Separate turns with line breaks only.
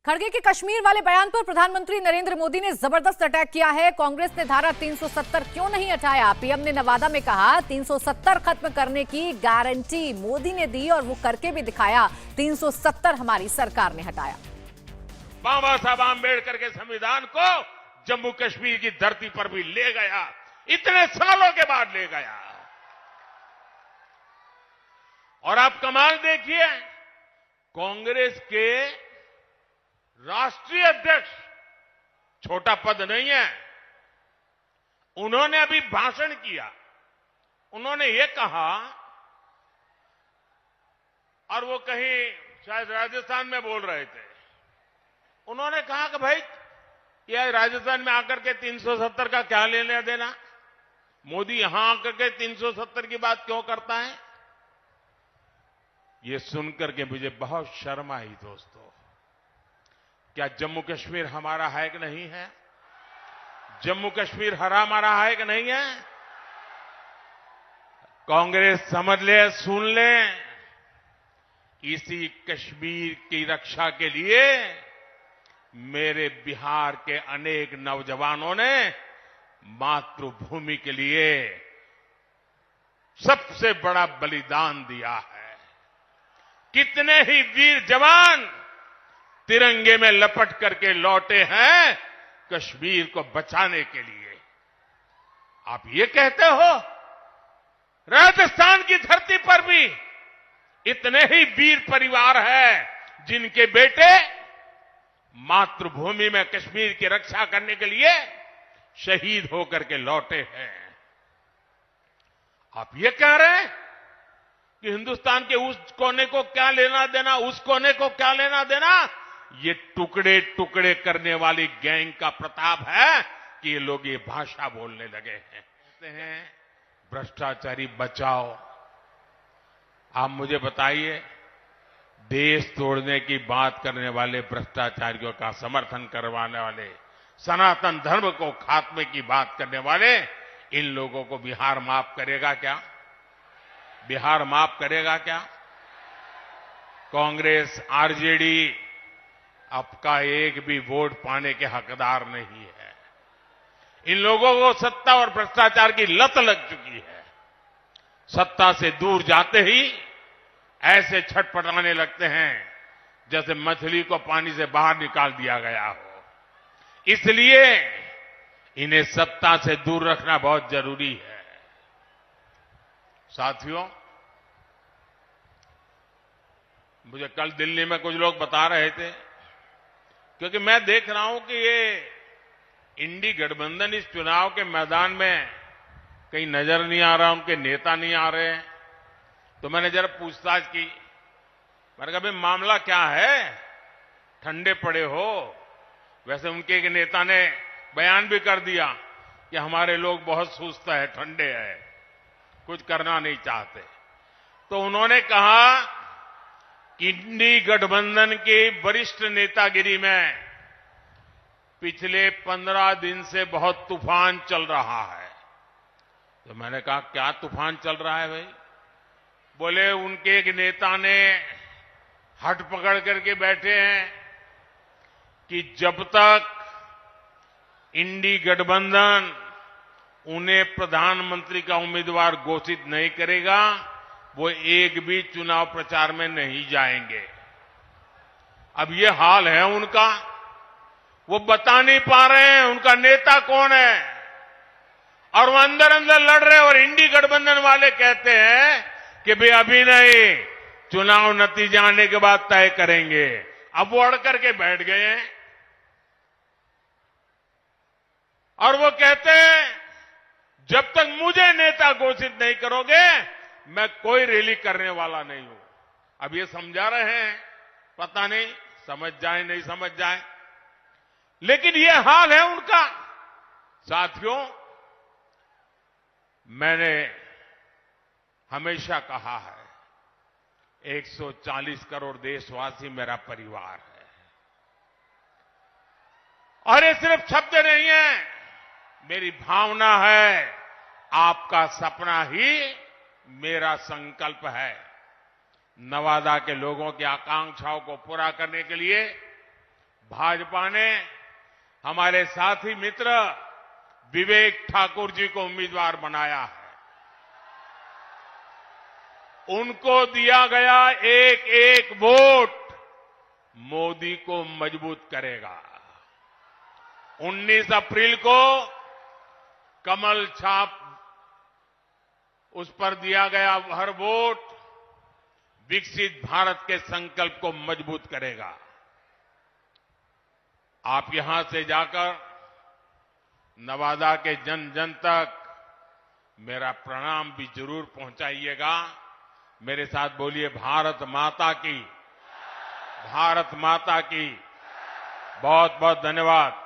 खड़गे के कश्मीर वाले बयान पर प्रधानमंत्री नरेंद्र मोदी ने जबरदस्त अटैक किया है। कांग्रेस ने धारा 370 क्यों नहीं हटाया? पीएम ने नवादा में कहा 370 खत्म करने की गारंटी मोदी ने दी और वो करके भी दिखाया। 370 हमारी सरकार ने हटाया।
बाबा साहब आंबेडकर के संविधान को जम्मू कश्मीर की धरती पर भी ले गया, इतने सालों के बाद ले गया। और आप कमाल देखिए, कांग्रेस के राष्ट्रीय अध्यक्ष, छोटा पद नहीं है, उन्होंने अभी भाषण किया। उन्होंने ये कहा, और वो कहीं शायद राजस्थान में बोल रहे थे, उन्होंने कहा कि भाई यह राजस्थान में आकर के 370 का क्या लेना देना, मोदी यहां आकर के 370 की बात क्यों करता है। ये सुनकर के मुझे बहुत शर्म आई। दोस्तों, क्या जम्मू कश्मीर हमारा है कि नहीं है? जम्मू कश्मीर हमारा है कि नहीं है? कांग्रेस समझ ले, सुन ले, इसी कश्मीर की रक्षा के लिए मेरे बिहार के अनेक नौजवानों ने मातृभूमि के लिए सबसे बड़ा बलिदान दिया है। कितने ही वीर जवान तिरंगे में लपट करके लौटे हैं कश्मीर को बचाने के लिए। आप ये कहते हो राजस्थान की धरती पर भी इतने ही वीर परिवार हैं जिनके बेटे मातृभूमि में कश्मीर की रक्षा करने के लिए शहीद होकर के लौटे हैं। आप ये कह रहे हैं कि हिंदुस्तान के उस कोने को क्या लेना देना, उस कोने को क्या लेना देना। ये टुकड़े टुकड़े करने वाली गैंग का प्रताप है कि ये लोग ये भाषा बोलने लगे हैं। कहते हैं भ्रष्टाचारी बचाओ। आप मुझे बताइए, देश तोड़ने की बात करने वाले भ्रष्टाचारियों का समर्थन करवाने वाले, सनातन धर्म को खात्मे की बात करने वाले, इन लोगों को बिहार माफ करेगा क्या? बिहार माफ करेगा क्या? कांग्रेस, आरजेडी आपका एक भी वोट पाने के हकदार नहीं है। इन लोगों को सत्ता और भ्रष्टाचार की लत लग चुकी है। सत्ता से दूर जाते ही ऐसे छटपटाने लगते हैं जैसे मछली को पानी से बाहर निकाल दिया गया हो। इसलिए इन्हें सत्ता से दूर रखना बहुत जरूरी है। साथियों, मुझे कल दिल्ली में कुछ लोग बता रहे थे, क्योंकि मैं देख रहा हूं कि ये इंडी गठबंधन इस चुनाव के मैदान में कहीं नजर नहीं आ रहा, उनके नेता नहीं आ रहे हैं। तो मैंने जरा पूछताछ की। मैंने कहा भाई मामला क्या है, ठंडे पड़े हो? वैसे उनके एक नेता ने बयान भी कर दिया कि हमारे लोग बहुत सुस्त है, ठंडे है, कुछ करना नहीं चाहते। तो उन्होंने कहा कि इंडी गठबंधन के वरिष्ठ नेतागिरी में पिछले 15 दिन से बहुत तूफान चल रहा है। तो मैंने कहा क्या तूफान चल रहा है भाई? बोले उनके एक नेता ने हट पकड़ करके बैठे हैं कि जब तक इंडी गठबंधन उन्हें प्रधानमंत्री का उम्मीदवार घोषित नहीं करेगा, वो एक भी चुनाव प्रचार में नहीं जाएंगे। अब ये हाल है उनका, वो बता नहीं पा रहे हैं उनका नेता कौन है, और वो अंदर अंदर लड़ रहे हैं। और इंडी गठबंधन वाले कहते हैं कि भाई अभी नहीं, चुनाव नतीजा आने के बाद तय करेंगे। अब वो अड़ करके बैठ गए हैं और वो कहते हैं जब तक मुझे नेता घोषित नहीं करोगे मैं कोई रैली करने वाला नहीं हूं। अब ये समझा रहे हैं, पता नहीं समझ जाए नहीं समझ जाए, लेकिन ये हाल है उनका। साथियों, मैंने हमेशा कहा है 140 करोड़ देशवासी मेरा परिवार है। और ये सिर्फ शब्द नहीं है, मेरी भावना है। आपका सपना ही मेरा संकल्प है। नवादा के लोगों की आकांक्षाओं को पूरा करने के लिए भाजपा ने हमारे साथी मित्र विवेक ठाकुर जी को उम्मीदवार बनाया है। उनको दिया गया एक एक वोट मोदी को मजबूत करेगा। 19 अप्रैल को कमल छाप उस पर दिया गया हर वोट विकसित भारत के संकल्प को मजबूत करेगा। आप यहां से जाकर नवादा के जन जन तक मेरा प्रणाम भी जरूर पहुंचाइएगा। मेरे साथ बोलिए भारत माता की, भारत माता की। बहुत बहुत धन्यवाद।